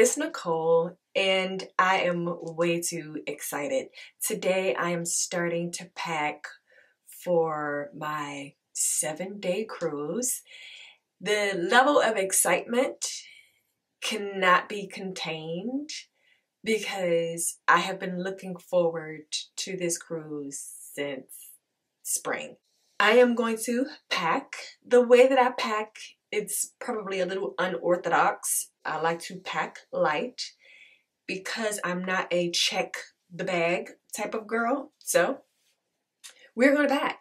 It's Nicole, and I am way too excited. Today I am starting to pack for my 7-day cruise. The level of excitement cannot be contained because I have been looking forward to this cruise since spring. I am going to pack. The way that I pack, it's probably a little unorthodox. I like to pack light because I'm not a check the bag type of girl. So we're going to pack.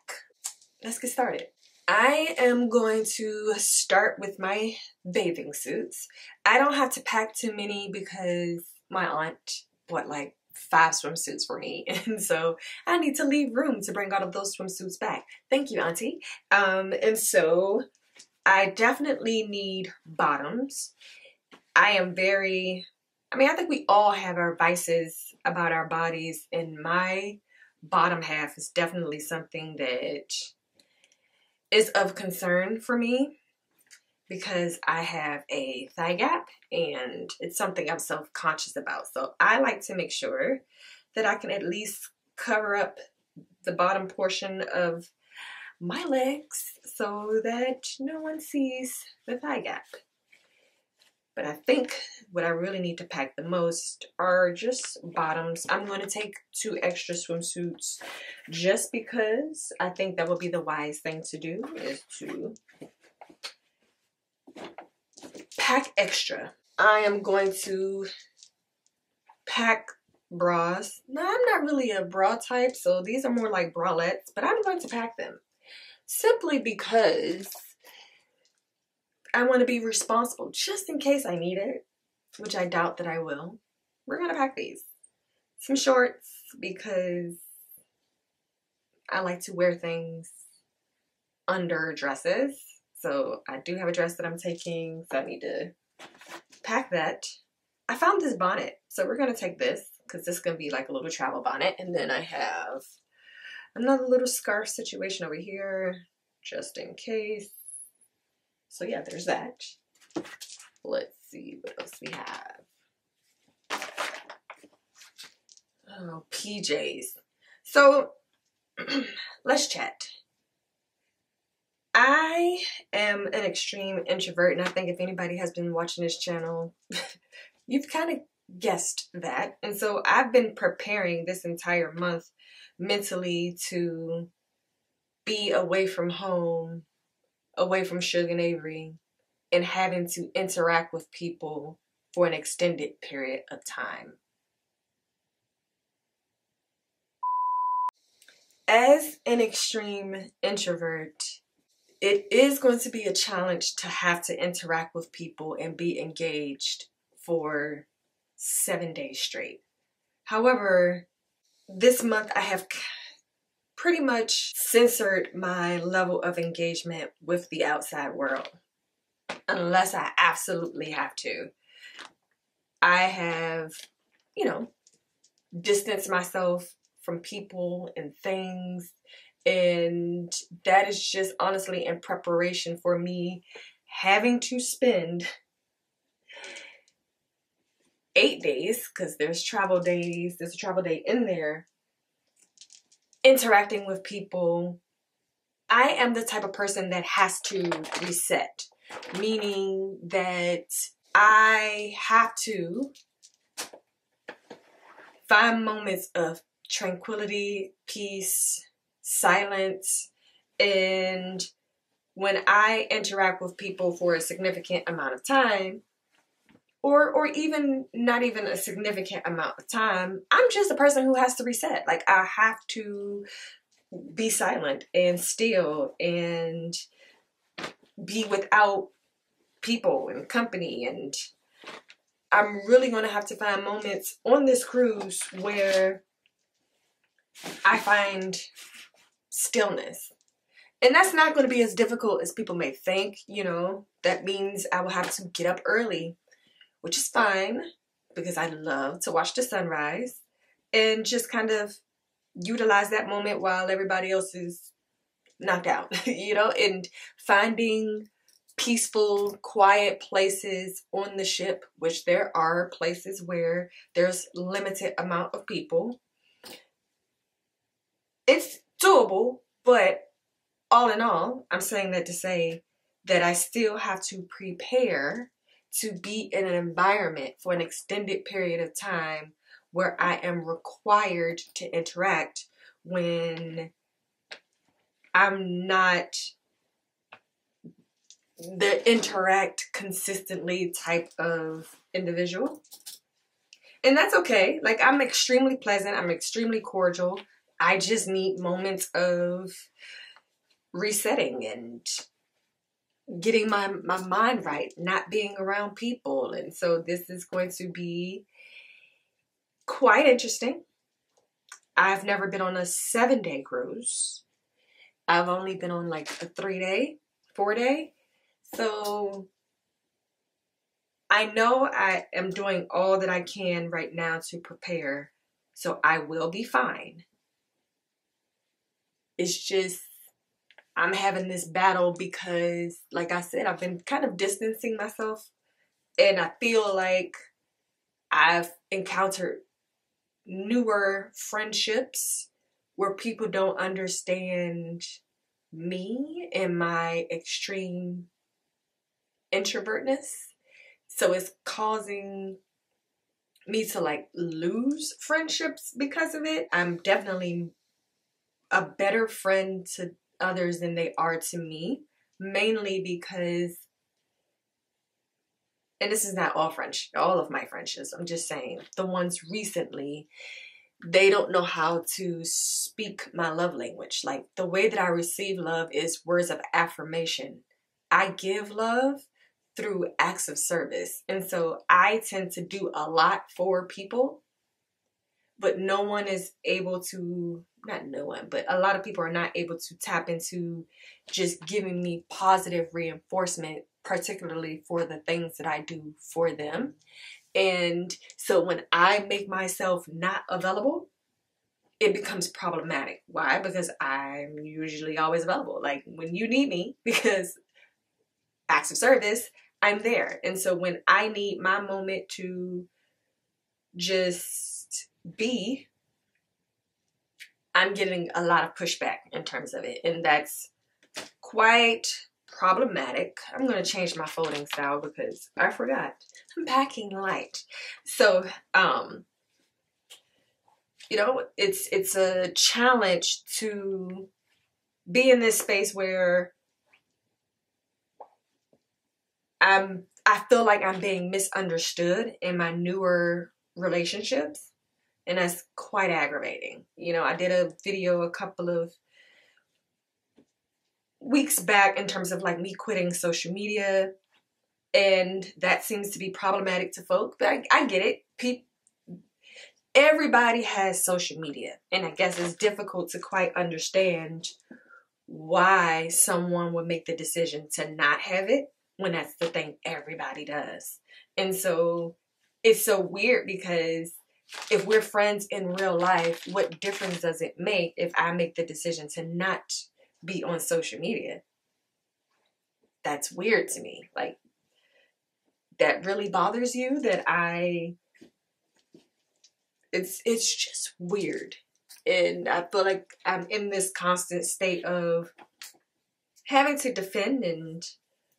Let's get started. I am going to start with my bathing suits. I don't have to pack too many because my aunt bought like 5 swimsuits for me, and so I need to leave room to bring all of those swimsuits back. Thank you, Auntie. And so I definitely need bottoms. I think we all have our vices about our bodies, and my bottom half is definitely something that is of concern for me because I have a thigh gap and it's something I'm self-conscious about. So I like to make sure that I can at least cover up the bottom portion of my legs so that no one sees the thigh gap. But I think what I really need to pack the most are just bottoms. I'm going to take 2 extra swimsuits just because I think that would be the wise thing to do, is to pack extra. I am going to pack bras. Now, I'm not really a bra type, so these are more like bralettes, but I'm going to pack them simply because I want to be responsible just in case I need it, which I doubt that I will. We're going to pack these. Some shorts because I like to wear things under dresses. So I do have a dress that I'm taking, so I need to pack that. I found this bonnet, so we're going to take this because this is going to be like a little travel bonnet. And then I have another little scarf situation over here just in case. So yeah, there's that. Let's see what else we have. Oh, PJs. So let's chat. I am an extreme introvert, and I think if anybody has been watching this channel, you've kind of guessed that. And so I've been preparing this entire month mentally to be away from home, away from Suge and Avery, and having to interact with people for an extended period of time. As an extreme introvert, it is going to be a challenge to have to interact with people and be engaged for 7 days straight. However, this month I have pretty much censored my level of engagement with the outside world, unless I absolutely have to. I have, distanced myself from people and things, and that is just honestly in preparation for me having to spend 8 days, because there's travel days, there's a travel day in there, interacting with people. I am the type of person that has to reset, meaning that I have to find moments of tranquility, peace, silence, and when I interact with people for a significant amount of time, or even not even a significant amount of time, I'm just a person who has to reset. Like, I have to be silent and still and be without people and company. And I'm really going to have to find moments on this cruise where I find stillness. And that's not going to be as difficult as people may think. That means I will have to get up early, which is fine because I love to watch the sunrise and just kind of utilize that moment while everybody else is knocked out, and finding peaceful, quiet places on the ship, which there are places where there's limited amount of people. It's doable, but all in all, I'm saying that to say that I still have to prepare to be in an environment for an extended period of time where I am required to interact when I'm not the interact consistently type of individual. And that's okay. Like, I'm extremely pleasant. I'm extremely cordial. I just need moments of resetting and getting my mind right, not being around people. And so this is going to be quite interesting. I've never been on a 7-day cruise. I've only been on like a 3-day, 4-day. So I know I am doing all that I can right now to prepare. So I will be fine. It's just, I'm having this battle because, like I said, I've been kind of distancing myself. And I feel like I've encountered newer friendships where people don't understand me and my extreme introvertness. So it's causing me to like lose friendships because of it. I'm definitely a better friend to others than they are to me, mainly because, and this is not all of my friendships, I'm just saying the ones recently, they don't know how to speak my love language. Like, the way that I receive love is words of affirmation. I give love through acts of service. And so I tend to do a lot for people, but no one is able to, not no one, but a lot of people are not able to tap into just giving me positive reinforcement, particularly for the things that I do for them. And so when I make myself not available, it becomes problematic. Why? Because I'm usually always available. Like, when you need me, because acts of service, I'm there. And so when I need my moment to just be, I'm getting a lot of pushback in terms of it. And that's quite problematic. I'm going to change my folding style because I forgot. I'm packing light. So, you know, it's a challenge to be in this space where I feel like I'm being misunderstood in my newer relationships, and that's quite aggravating. You know, I did a video a couple of weeks back in terms of like me quitting social media, and that seems to be problematic to folk, but I get it. Everybody has social media, and I guess it's difficult to quite understand why someone would make the decision to not have it when that's the thing everybody does. And so it's so weird because if we're friends in real life, what difference does it make if I make the decision to not be on social media? That's weird to me. Like, that really bothers you that it's just weird. And I feel like I'm in this constant state of having to defend and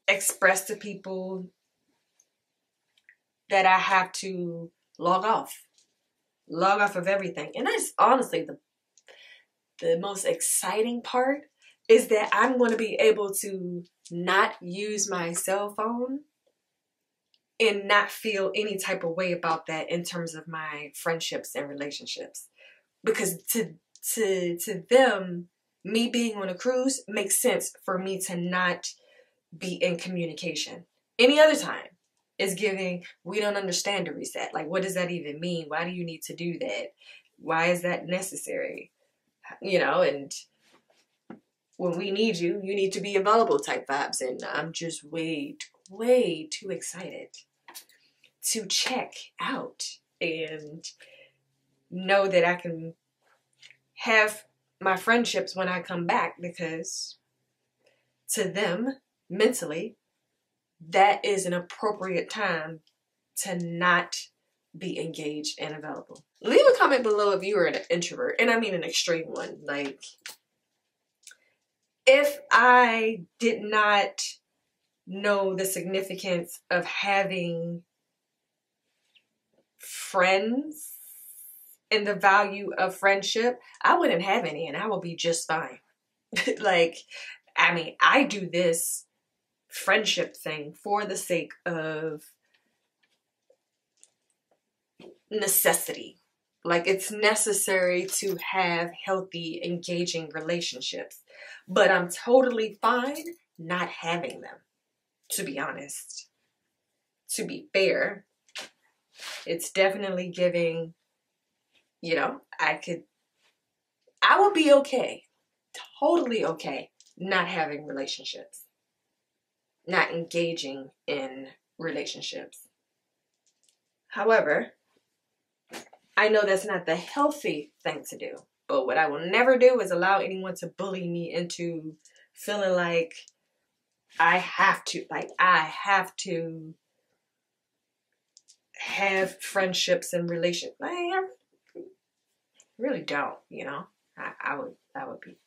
express to people that I have to log off of everything. And that's honestly the most exciting part, is that I'm going to be able to not use my cell phone and not feel any type of way about that in terms of my friendships and relationships. Because to them, me being on a cruise makes sense for me to not be in communication. Any other time is giving, we don't understand a reset. Like, what does that even mean? Why do you need to do that? Why is that necessary? You know, and when we need you, you need to be available type vibes. And I'm just way too excited to check out and know that I can have my friendships when I come back, because to them, mentally, that is an appropriate time to not be engaged and available. Leave a comment below if you are an introvert, and I mean an extreme one. Like, if I did not know the significance of having friends and the value of friendship, I wouldn't have any and I would be just fine. Like, I mean, I do this friendship thing for the sake of necessity. Like, it's necessary to have healthy, engaging relationships. But I'm totally fine not having them, to be honest. To be fair, it's definitely giving, you know, I would be okay, totally okay, not having relationships, not engaging in relationships. However, I know that's not the healthy thing to do. But what I will never do is allow anyone to bully me into feeling like I have to have friendships and relationships. I really don't, you know. I would be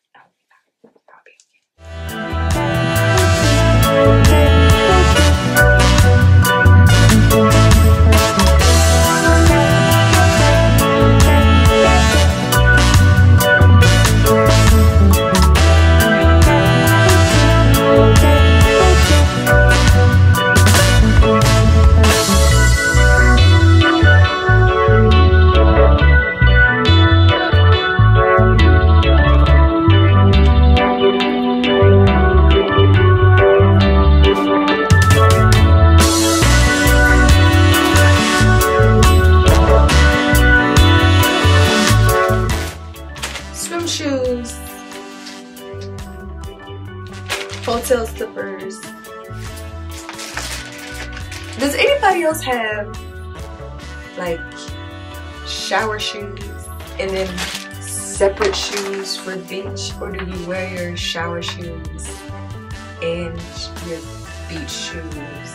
shoes, hotel slippers. Does anybody else have like shower shoes and then separate shoes for the beach, or do you wear your shower shoes and your beach shoes?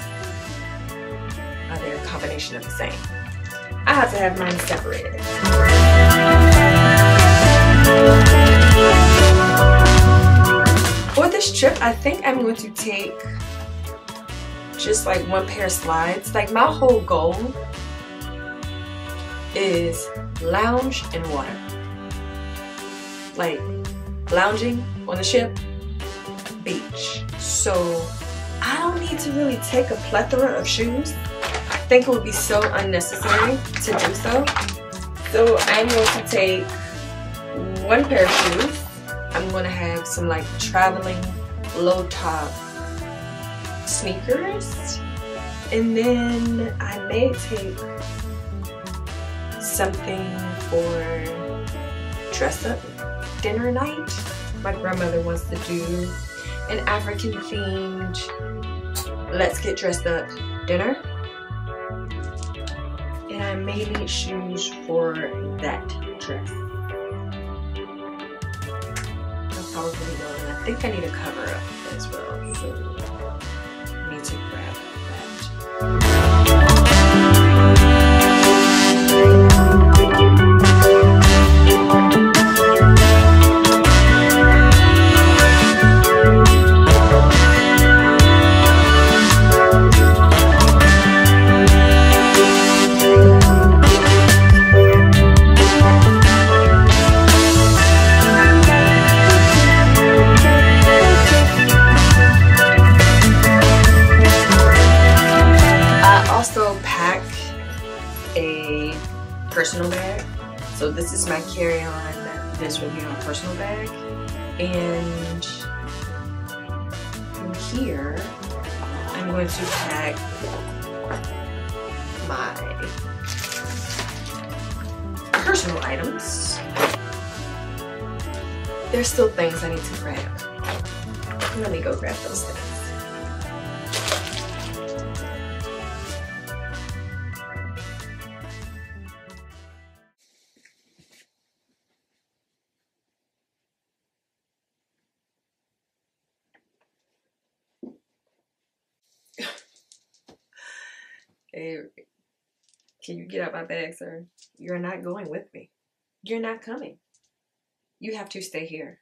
Are they a combination of the same? I have to have mine separated. For this trip, I think I'm going to take just like one pair of slides. Like, my whole goal is lounge and water. Like, lounging on the ship, beach. So I don't need to really take a plethora of shoes. I think it would be so unnecessary to do so. So I'm going to take one pair of shoes. I'm going to have some like traveling low top sneakers, and then I may take something for dress up dinner night. My grandmother wants to do an African themed let's get dressed up dinner, and I may need shoes for that dress. Probably will, and I think I need a cover up as well, so I need to grab that. Personal bag. So this is my carry-on. This will be my personal bag. And from here, I'm going to pack my personal items. There's still things I need to grab. Let me go grab those things. Hey, can you get out my bag, sir? You're not going with me. You're not coming. You have to stay here.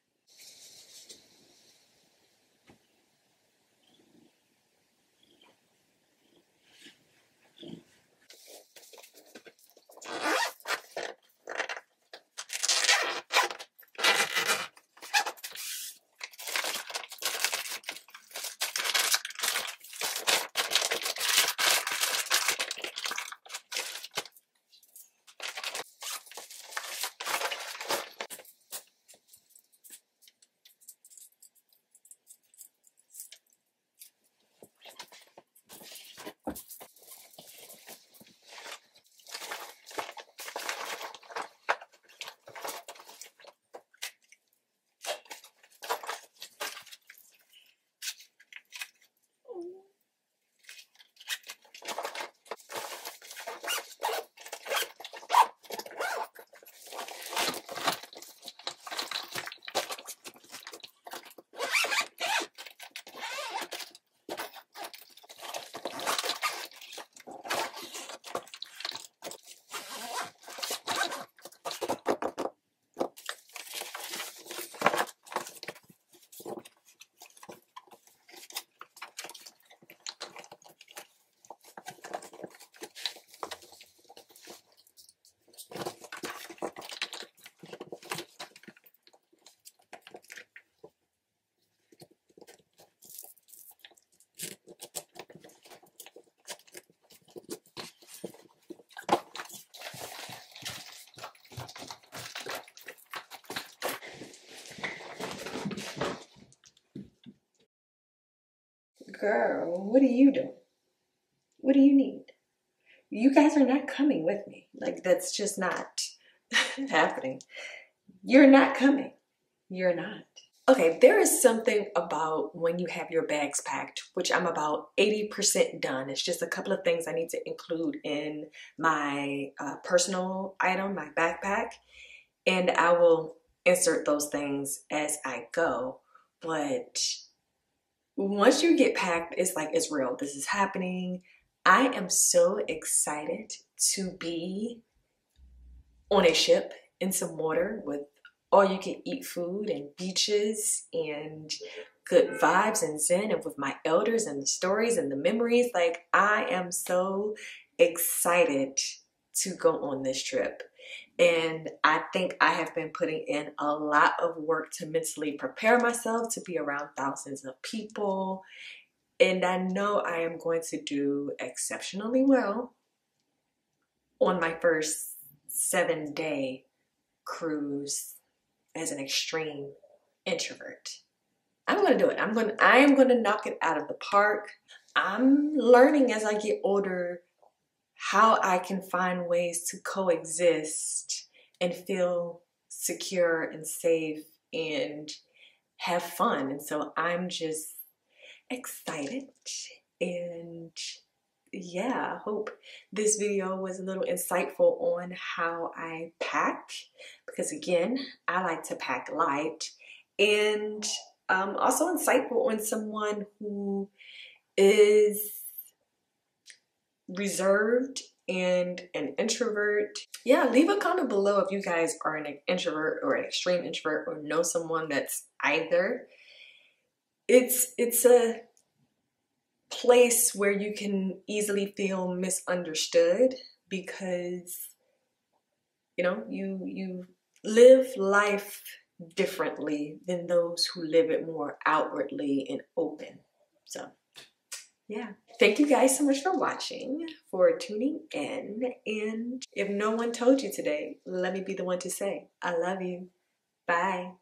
Girl, what are you doing? What do you need? You guys are not coming with me. Like, that's just not happening. You're not coming. You're not. Okay, there is something about when you have your bags packed, which I'm about 80% done. It's just a couple of things I need to include in my personal item, my backpack, and I will insert those things as I go. But once you get packed, it's like, it's real. This is happening. I am so excited to be on a ship in some water with all you can eat food and beaches and good vibes and zen, and with my elders and the stories and the memories. Like, I am so excited to go on this trip. And I think I have been putting in a lot of work to mentally prepare myself to be around thousands of people. And I know I am going to do exceptionally well on my first 7-day cruise as an extreme introvert. I'm going to do it. I am going to knock it out of the park. I'm learning as I get older how I can find ways to coexist and feel secure and safe and have fun. And so I'm just excited, and yeah, I hope this video was a little insightful on how I pack, because again, I like to pack light, and also insightful on someone who is reserved and an introvert. Yeah, leave a comment below if you guys are an introvert or an extreme introvert, or know someone that's either. It's a place where you can easily feel misunderstood, because you live life differently than those who live it more outwardly and open. So yeah, thank you guys so much for watching, for tuning in, and if no one told you today, let me be the one to say I love you. Bye.